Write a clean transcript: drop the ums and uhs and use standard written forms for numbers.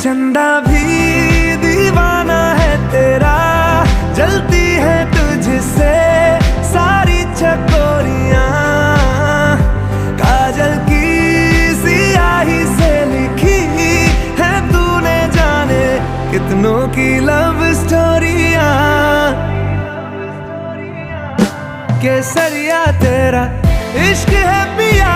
चंदा भी दीवाना है तेरा, जलती है तुझसे सारी चकोरियां। काजल की सियाही से लिखी है तूने जाने कितनों की लव स्टोरियां। केसरिया तेरा इश्क है पिया,